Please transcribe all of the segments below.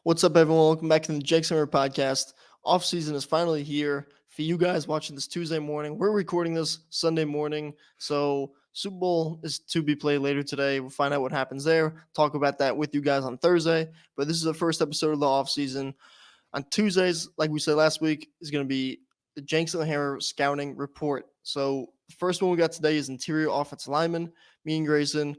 What's up, everyone? Welcome back to the Jake Summer podcast. Off season is finally here for you guys watching this Tuesday morning. We're recording this Sunday morning, so Super Bowl is to be played later today. We'll find out what happens there. Talk about that with you guys on Thursday. But this is the first episode of the off season. On Tuesdays, like we said last week, is going to be the Jenks and the Hammer scouting report. So the first one we got today is interior offensive lineman. Me and Grayson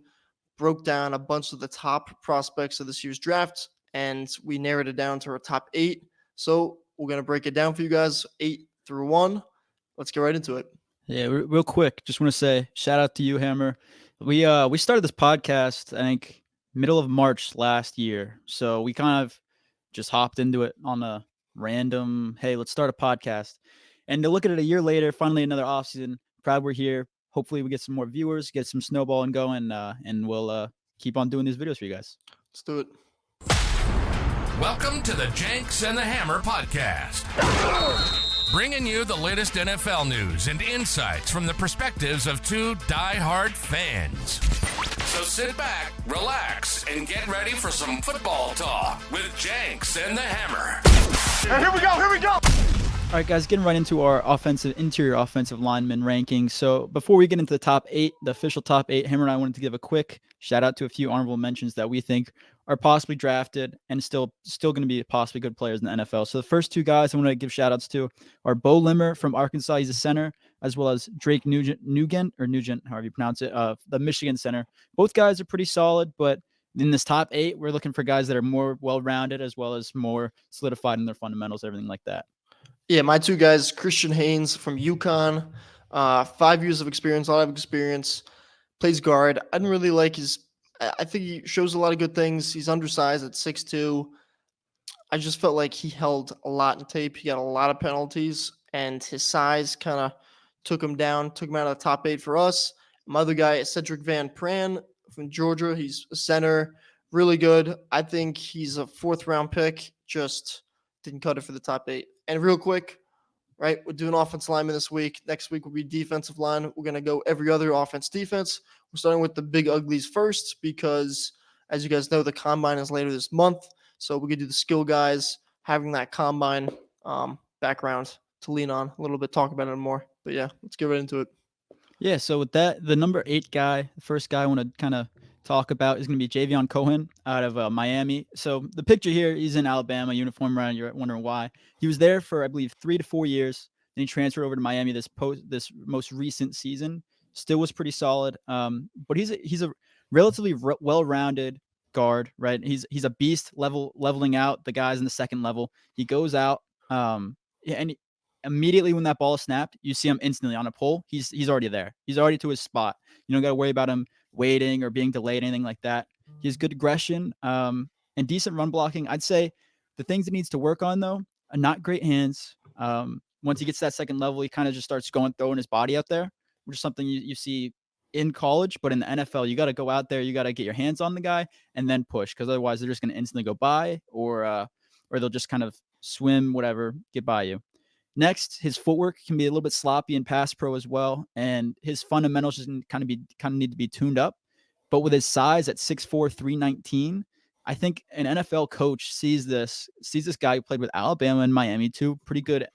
broke down a bunch of the top prospects of this year's draft, and we narrowed it down to our top 8. So we're going to break it down for you guys, 8 through 1. Let's get right into it. Yeah, real quick, just want to say shout out to you, Hammer. We started this podcast, I think, middle of March last year. So we kind of just hopped into it on a random, hey, let's start a podcast. And to look at it a year later, finally another offseason. Proud we're here. Hopefully we get some more viewers, get some snowballing going, and we'll keep on doing these videos for you guys. Let's do it. Welcome to the Jenks and the Hammer podcast. Bringing you the latest NFL news and insights from the perspectives of two die-hard fans. So sit back, relax, and get ready for some football talk with Jenks and the Hammer. And here we go! All right, guys, getting right into our interior offensive lineman rankings. So before we get into the top 8, the official top 8, Hammer and I wanted to give a quick shout out to a few honorable mentions that we think are possibly drafted and still going to be possibly good players in the NFL. So the first 2 guys I want to give shout outs to are Bo Limmer from Arkansas. He's a center, as well as Drake Nugent, however you pronounce it, the Michigan center. Both guys are pretty solid, but in this top 8, we're looking for guys that are more well-rounded as well as more solidified in their fundamentals, everything like that. Yeah, my 2 guys, Christian Haynes from UConn, 5 years of experience, a lot of experience, plays guard. I didn't really like I think he shows a lot of good things. He's undersized at 6'2". I just felt like he held a lot in tape. He got a lot of penalties, and his size kind of took him down, took him out of the top 8 for us. My other guy is Cedric Van Pran from Georgia. He's a center, really good. I think he's a 4th-round pick, just didn't cut it for the top 8. And real quick, right, we're doing offensive lineman this week. Next week will be defensive line. We're going to go every other offense defense. We're starting with the big uglies first because, as you guys know, the combine is later this month. So we're going to do the skill guys, having that combine background to lean on a little bit, talk about it more. But yeah, let's get right into it. Yeah, so with that, the number 8 guy, the first guy I want to kind of talk about is going to be Javion Cohen out of Miami. So the picture here, he's in Alabama, uniform around. You're wondering why. He was there for, I believe, 3 to 4 years. Then he transferred over to Miami this most recent season. Still was pretty solid. But he's a relatively well-rounded guard, right? He's a beast leveling out the guys in the second level. He goes out, and immediately when that ball is snapped, you see him instantly on a pull. He's already there. He's already to his spot. You don't got to worry about him waiting or being delayed, anything like that. He has good aggression and decent run blocking. I'd say the things he needs to work on, though, are not great hands. Once he gets to that second level, he kind of just starts throwing his body out there, which is something you see in college. But in the NFL, you got to go out there. You got to get your hands on the guy and then push, because otherwise they're just going to instantly go by, or they'll just kind of swim, whatever, get by you. Next, his footwork can be a little bit sloppy in pass pro as well, and his fundamentals just kind of need to be tuned up. But with his size at 6'4", 319, I think an NFL coach sees this guy who played with Alabama and Miami, two pretty good.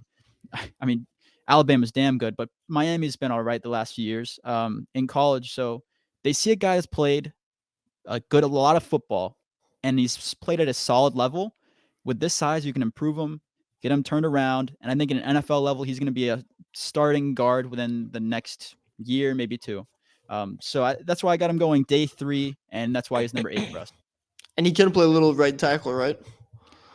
I mean, Alabama's damn good, but Miami's been all right the last few years in college. So they see a guy that's played a lot of football, and he's played at a solid level. With this size, you can improve him, get him turned around, and I think at an NFL level, he's going to be a starting guard within the next year, maybe 2. So that's why I got him going day 3, and that's why he's number 8 for us. And he can play a little right tackle, right?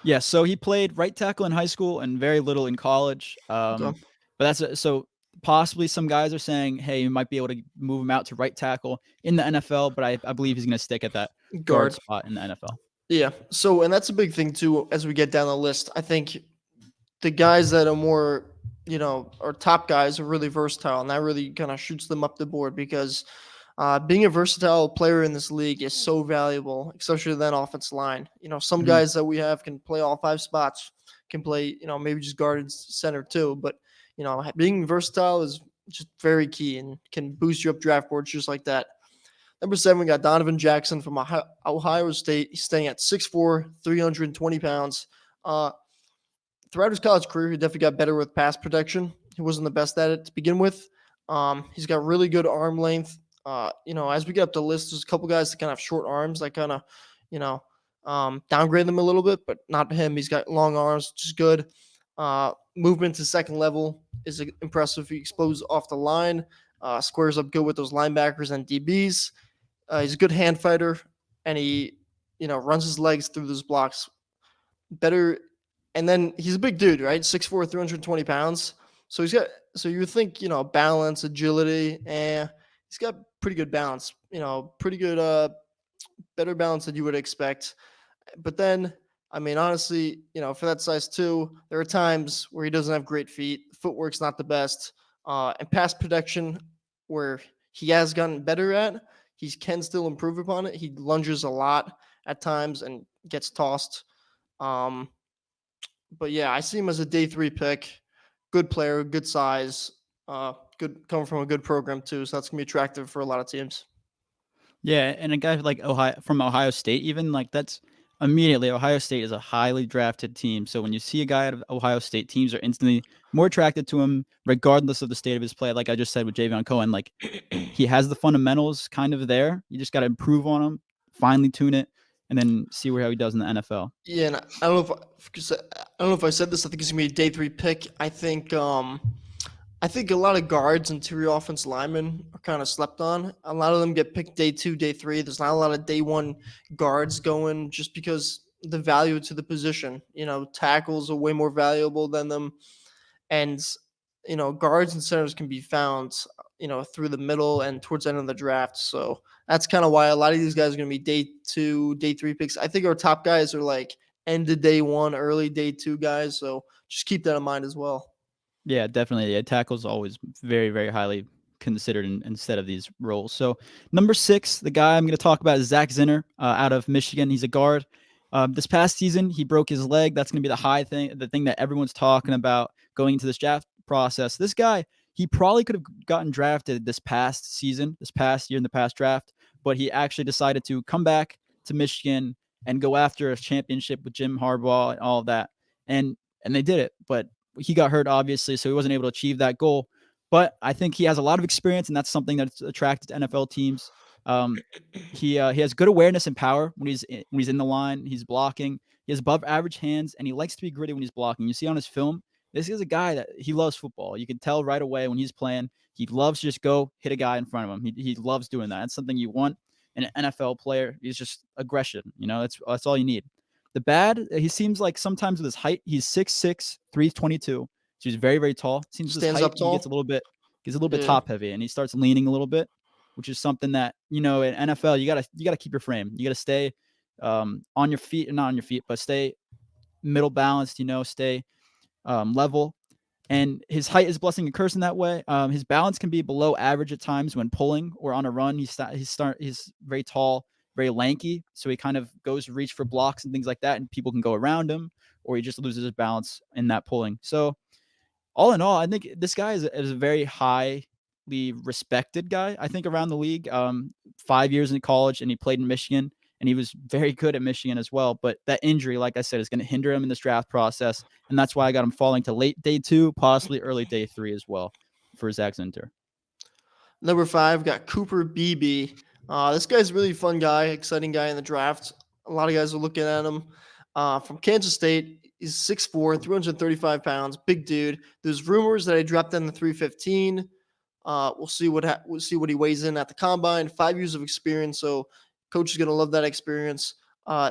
Yeah, so he played right tackle in high school and very little in college. Okay. But so possibly some guys are saying, hey, you might be able to move him out to right tackle in the NFL, but I believe he's going to stick at that guard spot in the NFL. Yeah, so, and that's a big thing, too, as we get down the list. I think the guys that are more, our top guys are really versatile, and that really kind of shoots them up the board, because being a versatile player in this league is so valuable, especially that offensive line. Some guys that we have can play all 5 spots, can play, maybe just guard and center too. But, being versatile is just very key and can boost you up draft boards just like that. Number 7, we got Donovan Jackson from Ohio State. He's staying at 6'4", 320 pounds. Throughout his college career, he definitely got better with pass protection. He wasn't the best at it to begin with. He's got really good arm length. As we get up the list, there's a couple guys that kind of have short arms that kind of, downgrade them a little bit, but not him. He's got long arms, which is good. Movement to second level is impressive. He explodes off the line, squares up good with those linebackers and DBs. He's a good hand fighter, and he, runs his legs through those blocks better. And then he's a big dude, right? 6'4", 320 pounds. So you would think, balance, agility, he's got pretty good balance, pretty good, better balance than you would expect. But then, honestly, for that size 2, there are times where he doesn't have great feet. Footwork's not the best. And pass protection, where he has gotten better at, he can still improve upon it. He lunges a lot at times and gets tossed. But yeah, I see him as a day 3 pick. Good player, good size, good coming from a good program too. So that's gonna be attractive for a lot of teams. Yeah, and a guy like Ohio State, even like that's immediately Ohio State is a highly drafted team. So when you see a guy out of Ohio State, teams are instantly more attracted to him, regardless of the state of his play. Like I just said with Javion Cohen, like he has the fundamentals kind of there. You just got to improve on them, finely tune it, and then see how he does in the NFL. Yeah, and I don't know if I said this. I think it's gonna be a day 3 pick. I think a lot of guards, interior offense linemen are kind of slept on. A lot of them get picked day 2, day 3. There's not a lot of day 1 guards going just because the value to the position. Tackles are way more valuable than them. And, guards and centers can be found, through the middle and towards the end of the draft. So that's kind of why a lot of these guys are going to be day 2, day 3 picks. I think our top guys are like end of day 1, early day 2 guys. So just keep that in mind as well. Yeah, definitely. Yeah, tackle's always very, very highly considered instead of these roles. So number 6, the guy I'm going to talk about is Zak Zinter out of Michigan. He's a guard. This past season, he broke his leg. That's going to be the thing that everyone's talking about going into this draft process. This guy, he probably could have gotten drafted this past season, this past year in the past draft, but he actually decided to come back to Michigan and go after a championship with Jim Harbaugh and all of that. And they did it, but he got hurt, obviously, so he wasn't able to achieve that goal. But I think he has a lot of experience, and that's something that's attracted to NFL teams. He has good awareness and power when he's in the line. He's blocking. He has above average hands, and he likes to be gritty when he's blocking. You see on his film, this is a guy that he loves football. You can tell right away when he's playing. He loves to just go hit a guy in front of him. He loves doing that. That's something you want in an NFL player. He's just aggression. That's all you need. The bad, he seems like sometimes with his height, he's 6'6", 322. So he's very, very tall. Seems with his Stands height, up tall. He gets a little bit Yeah. top heavy, and he starts leaning a little bit, which is something that, in NFL, you gotta keep your frame. You gotta stay on your feet, and not on your feet, but stay middle balanced, stay level. And his height is a blessing and curse in that way. His balance can be below average at times when pulling or on a run. He's very tall, very lanky, so he kind of goes to reach for blocks and things like that, and people can go around him, or he just loses his balance in that pulling. So all in all, I think this guy is a very highly respected guy, I think, around the league. 5 years in college, and he played in Michigan, and he was very good at Michigan as well. But that injury, like I said, is going to hinder him in this draft process, and that's why I got him falling to late day 2, possibly early day 3 as well for Zak Zinter. Number 5, got Cooper Beebe. This guy's a really fun guy, exciting guy in the draft. A lot of guys are looking at him. From Kansas State, he's 6'4", 335 pounds, big dude. There's rumors that I dropped in the 315. We'll see what he weighs in at the combine. 5 years of experience, so coach is gonna love that experience.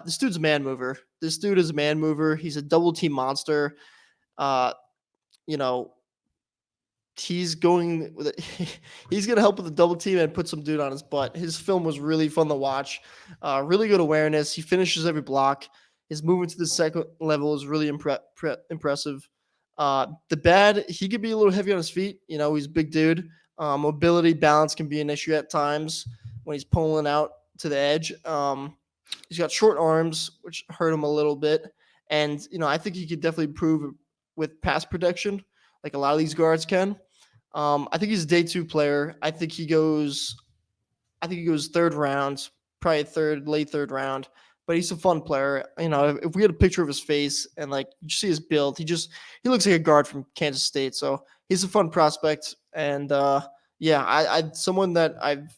This dude's a man mover. This dude is a man mover. He's a double team monster. He's going with it. He's going to help with the double team and put some dude on his butt. His film was really fun to watch. Really good awareness. He finishes every block. His movement to the second level is really impressive. The bad, he could be a little heavy on his feet. He's a big dude. Mobility, balance can be an issue at times when he's pulling out to the edge. He's got short arms, which hurt him a little bit. And, I think he could definitely improve with pass protection, like a lot of these guards can. I think he's a day 2 player. I think I think he goes third round, probably late third round. But he's a fun player. If we had a picture of his face and like you see his build, he looks like a guard from Kansas State. So he's a fun prospect. And yeah, I someone that I've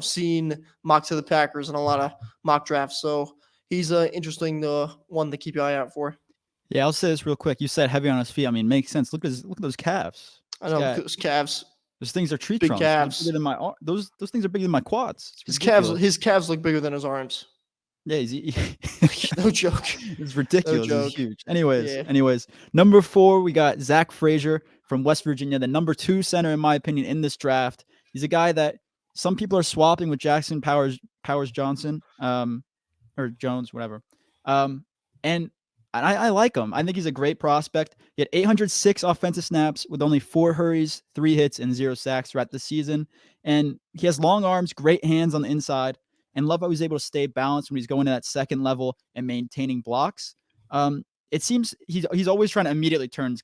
seen mocked to the Packers in a lot of mock drafts. So he's interesting one to keep your eye out for. Yeah, I'll say this real quick. You said heavy on his feet. I mean, makes sense. Look at those calves. I know those calves. Those things are tree Big trunks. They're calves. bigger than my those things are bigger than my quads. It's His ridiculous. calves look bigger than his arms. Yeah, No joke. It's ridiculous. No It's joke. huge. Anyways, Yeah. number 4, we got Zak Frazier from West Virginia, the number 2 center in my opinion in this draft. He's a guy that some people are swapping with Jackson Powers Johnson, or Jones, whatever. And I like him. I think he's a great prospect. He had 806 offensive snaps with only 4 hurries, 3 hits, and 0 sacks throughout the season. And he has long arms, great hands on the inside, and love how he's able to stay balanced when he's going to that second level and maintaining blocks. It seems he's always trying to immediately turn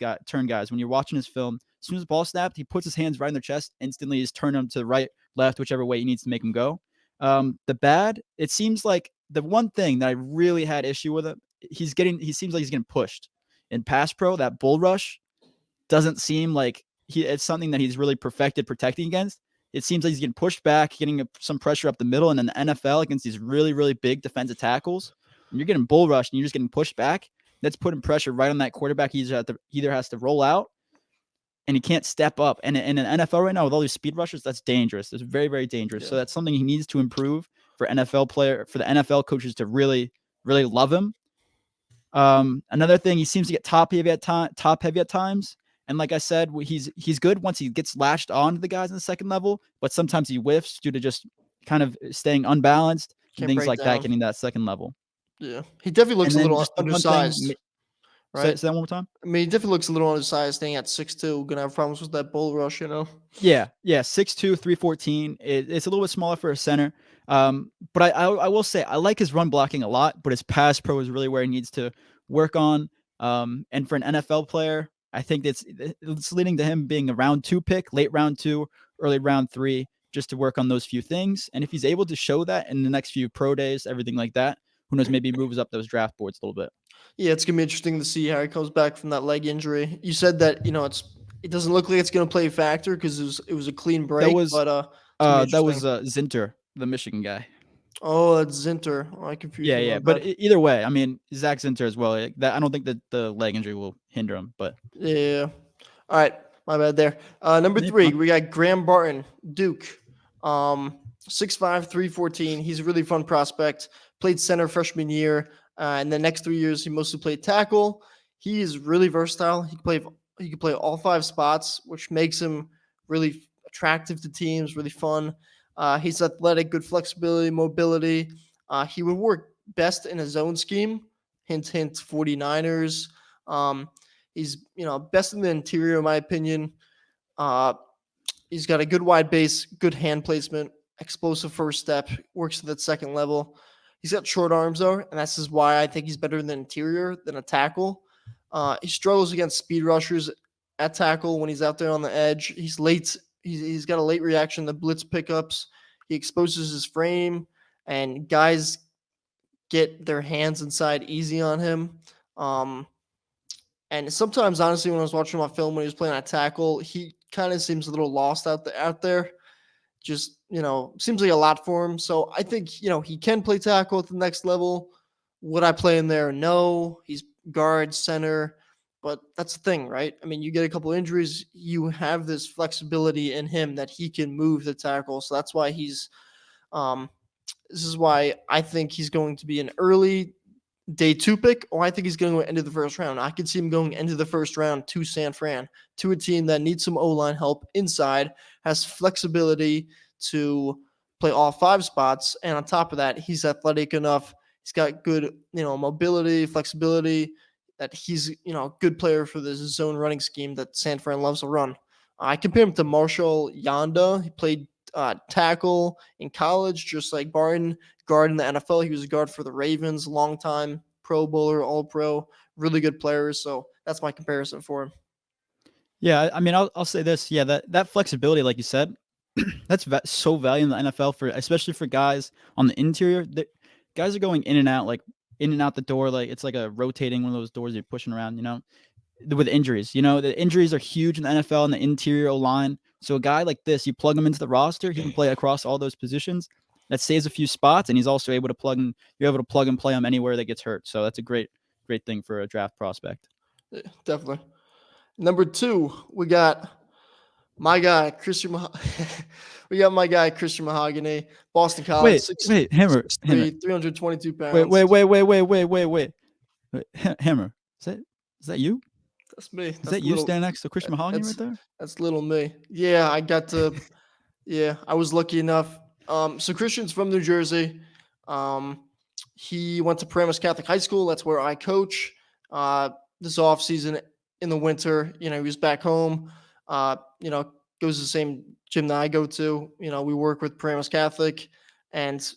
guys. When you're watching his film, as soon as the ball snapped, he puts his hands right in their chest, instantly just turn them to the right, left, whichever way he needs to make them go. It seems like the one thing that I really had issue with him, he seems like he's getting pushed in pass pro. That bull rush doesn't seem like it's something that he's really perfected protecting against. It seems like he's getting pushed back, getting some pressure up the middle, and in the NFL against these really, really big defensive tackles, when you're getting bull rushed and you're just getting pushed back, that's putting pressure right on that quarterback. He either has to roll out and he can't step up. And in an NFL right now with all these speed rushers, that's dangerous. It's very, very dangerous. Yeah. So that's something he needs to improve for the NFL coaches to really, really love him. Another thing, he seems to get top heavy at times. And like I said, he's good once he gets lashed on to the guys in the second level, but sometimes he whiffs due to just kind of staying unbalanced and things like that, getting that second level. Yeah, he definitely looks a little undersized. Right? Say that one more time. I mean, he definitely looks a little undersized, staying at 6'2", gonna have problems with that bull rush, Yeah, 6'2", 314. It's a little bit smaller for a center. But I will say I like his run blocking a lot, but his pass pro is really where he needs to work on. And for an NFL player, I think it's leading to him being a round 2 pick, late round 2, early round 3, just to work on those few things. And if he's able to show that in the next few pro days, everything like that, who knows, maybe he moves up those draft boards a little bit. Yeah, it's gonna be interesting to see how he comes back from that leg injury. You said that it doesn't look like it's gonna play a factor because it was a clean break. That was Zinter, the Michigan guy. Oh, that's Zinter. Oh, I confused. Yeah. But either way, I mean, Zak Zinter as well. I don't think that the leg injury will hinder him. But yeah. All right, my bad there. Number 3, we got Graham Barton, Duke. 6'5", 314. He's a really fun prospect. Played center freshman year. And the next 3 years, he mostly played tackle. He is really versatile. He can play all 5 spots, which makes him really attractive to teams, really fun. He's athletic, good flexibility, mobility. He would work best in a zone scheme. Hint, hint, 49ers. He's best in the interior, in my opinion. He's got a good wide base, good hand placement, explosive first step, works at that second level. He's got short arms, though, and this is why I think he's better in the interior than a tackle. He struggles against speed rushers at tackle when he's out there on the edge. He's late. He's got a late reaction to blitz pickups. He exposes his frame, and guys get their hands inside easy on him. And sometimes, honestly, when I was watching my film when he was playing at tackle, he kind of seems a little lost out there. Just, seems like a lot for him. So I think, he can play tackle at the next level. Would I play him there? No. He's guard, center. But that's the thing, right? I mean, you get a couple injuries, you have this flexibility in him that he can move the tackle. So that's why this is why I think he's going to be an early day 2 pick, or I think he's going to go into the first round. I could see him going into the first round to San Fran, to a team that needs some O-line help inside, has flexibility to play all 5 spots. And on top of that, he's athletic enough. He's got good, mobility, flexibility, that he's, a good player for this zone running scheme that San Fran loves to run. I compare him to Marshall Yanda. He played tackle in college, just like Barton, guard in the NFL. He was a guard for the Ravens, long time, Pro Bowler, All-Pro, really good players. So that's my comparison for him. Yeah, I mean, I'll say this. Yeah, that flexibility, like you said, That's so valuable in the NFL especially for guys on the interior. Guys are going in and out, like in and out the door, like it's like a rotating one of those doors you're pushing around. With injuries, the injuries are huge in the NFL and the interior line. So a guy like this, you plug him into the roster, he can play across all those positions. That saves a few spots, and he's also able to plug in. You're able to plug and play him anywhere that gets hurt. So that's a great thing for a draft prospect. Yeah, definitely. Number 2, we got my guy Christian. We got my guy Christian Mahogany, Boston College. Wait, Hammer, 6'3", 322 pounds. Wait, Hammer. Is that you? That's me. Is that you standing next to Christian Mahogany right there? That's little me. Yeah, I got to. Yeah, I was lucky enough. So Christian's from New Jersey. He went to Paramus Catholic High School. That's where I coach. This off season in the winter, he was back home. Goes to the same gym that I go to. We work with Paramus Catholic, and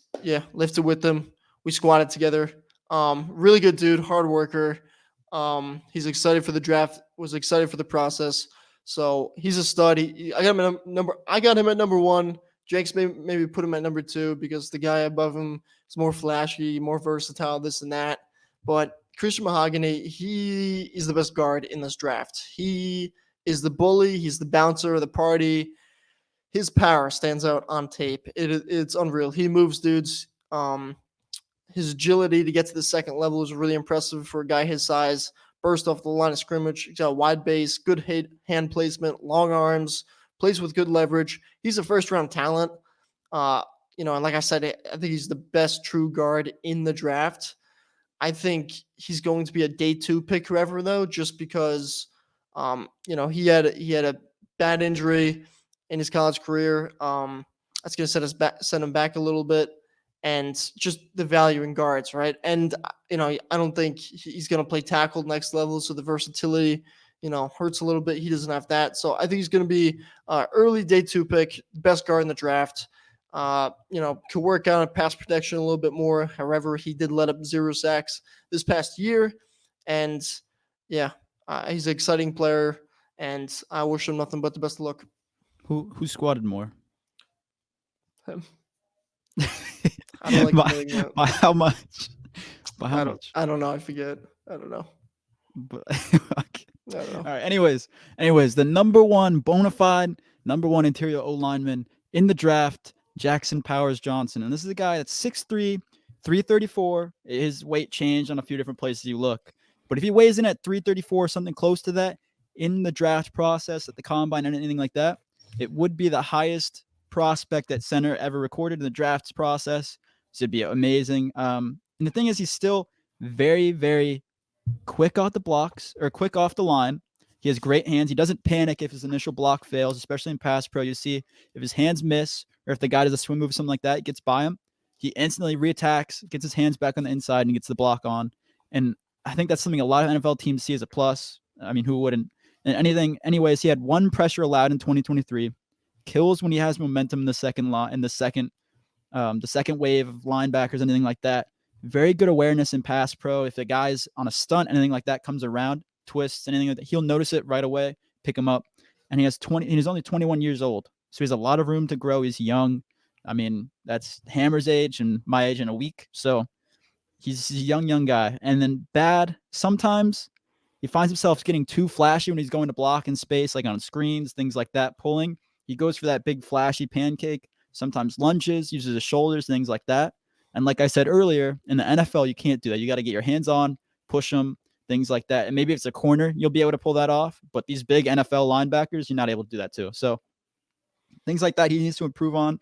lifted with them. We squatted together. Really good dude, hard worker. He's excited for the draft. Was excited for the process. So he's a stud. I got him at number 1. Jake's maybe put him at number 2 because the guy above him is more flashy, more versatile, this and that. But Christian Mahogany, he is the best guard in this draft. He is the bully. He's the bouncer of the party. His power stands out on tape. It's unreal. He moves dudes. His agility to get to the second level is really impressive for a guy his size. Burst off the line of scrimmage. He's got a wide base, good hand placement, long arms, plays with good leverage. He's a first-round talent. And like I said, I think he's the best true guard in the draft. I think he's going to be a day 2 pick forever, though, just because, he had a bad injury in his college career. That's going to set him back a little bit. And just the value in guards, right? And, I don't think he's going to play tackle next level. So the versatility, hurts a little bit. He doesn't have that. So I think he's going to be early day 2 pick, best guard in the draft. Could work out on pass protection a little bit more. However, he did let up 0 sacks this past year. And he's an exciting player. And I wish him nothing but the best of luck. Who squatted more? Him. I don't like doing that. By how much? By how much? I don't know. I forget. I don't know. But, I don't know. All right. Anyways, the number 1 bona fide, number 1 interior O lineman in the draft, Jackson Powers Johnson. And this is a guy that's 6'3", 334. His weight changed on a few different places you look. But if he weighs in at 334, something close to that in the draft process, at the combine and anything like that, it would be the highest prospect at center ever recorded in the drafts process. So it'd be amazing. And the thing is, he's still very, very quick off the blocks or quick off the line. He has great hands. He doesn't panic if his initial block fails, especially in pass pro. You see if his hands miss or if the guy does a swim move, something like that, gets by him, he instantly reattacks, gets his hands back on the inside and gets the block on. And I think that's something a lot of NFL teams see as a plus. I mean, who wouldn't? And anyways, he had 1 pressure allowed in 2023. Kills when he has momentum in the second the second wave of linebackers, anything like that. Very good awareness in pass pro. If the guy's on a stunt, anything like that comes around, twists, anything like that, he'll notice it right away, pick him up. And he's only 21 years old. So he has a lot of room to grow. He's young. I mean, that's Hammer's age and my age in a week. So he's a young guy. And then bad, sometimes he finds himself getting too flashy when he's going to block in space, like on screens, things like that, pulling. He goes for that big flashy pancake, sometimes lunges, uses his shoulders, things like that. And like I said earlier, in the NFL, you can't do that. You got to get your hands on, push them, things like that. And maybe if it's a corner, you'll be able to pull that off. But these big NFL linebackers, you're not able to do that too. So things like that he needs to improve on.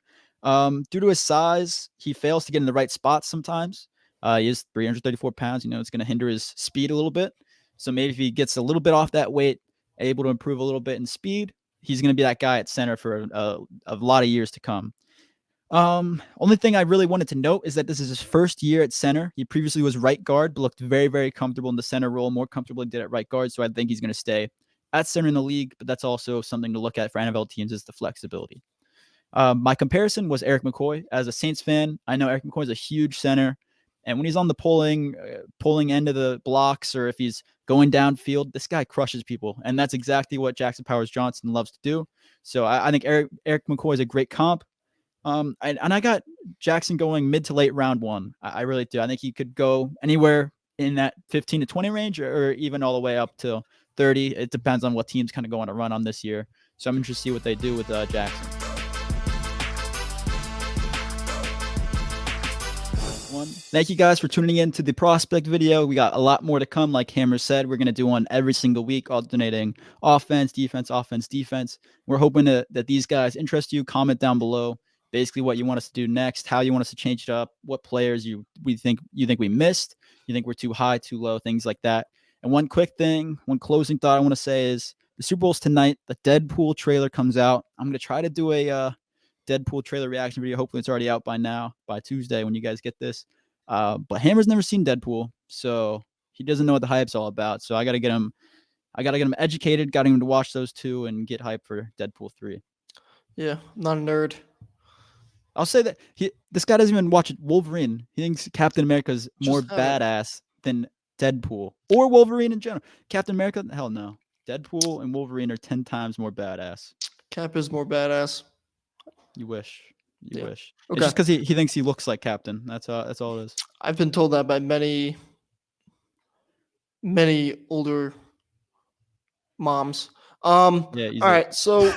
Due to his size, he fails to get in the right spots sometimes. He is 334 pounds. It's going to hinder his speed a little bit. So maybe if he gets a little bit off that weight, able to improve a little bit in speed, he's going to be that guy at center for a lot of years to come. Only thing I really wanted to note is that this is his first year at center. He previously was right guard, but looked very, very comfortable in the center role, more comfortable than he did at right guard. So I think he's going to stay at center in the league, but that's also something to look at for NFL teams is the flexibility. My comparison was Eric McCoy. As a Saints fan, I know Eric McCoy is a huge center. And when he's on the pulling end of the blocks, or if he's going downfield, this guy crushes people. And that's exactly what Jackson Powers Johnson loves to do. So I think Eric McCoy is a great comp. And I got Jackson going mid to late round 1. I really do. I think he could go anywhere in that 15 to 20 range, or even all the way up to 30. It depends on what team's kind of going to run on this year. So I'm interested to see what they do with Jackson. Thank you guys for tuning in to the prospect video. We got a lot more to come. Like Hammer said, we're going to do one every single week, alternating offense, defense. We're hoping that these guys interest you. Comment down below basically what you want us to do next, how you want us to change it up, what players you think we missed, you think we're too high, too low, things like that. And one closing thought I want to say is the Super Bowl's tonight. The Deadpool trailer comes out. I'm going to try to do a Deadpool trailer reaction video. Hopefully it's already out by Tuesday when you guys get this. But Hammer's never seen Deadpool, so he doesn't know what the hype's all about. So I got to get him educated, got him to watch those 2 and get hype for Deadpool 3. Yeah, I'm not a nerd. I'll say that this guy doesn't even watch Wolverine. He thinks Captain America's more badass than Deadpool or Wolverine in general. Captain America, hell no. Deadpool and Wolverine are 10 times more badass. Cap is more badass. You wish. You wish. Okay. It's just because he thinks he looks like Captain. That's all it is. I've been told that by many older moms. All right, so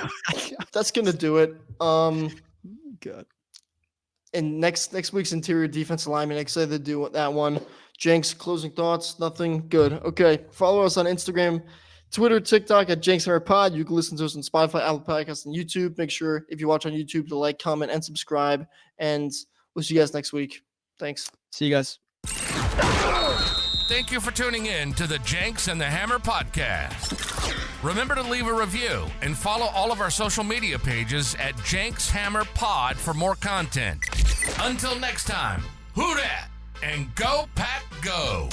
that's gonna do it. God. And next week's interior defensive lineman, excited to do that one. Jenks, closing thoughts? Nothing? Good. Okay. Follow us on Instagram, Twitter, TikTok at JanksHammerPod. You can listen to us on Spotify, Apple Podcasts, and YouTube. Make sure, if you watch on YouTube, to like, comment, and subscribe. And we'll see you guys next week. Thanks. See you guys. Thank you for tuning in to the Janks and the Hammer podcast. Remember to leave a review and follow all of our social media pages at Janks Hammer Pod for more content. Until next time, who dat and go Pack Go!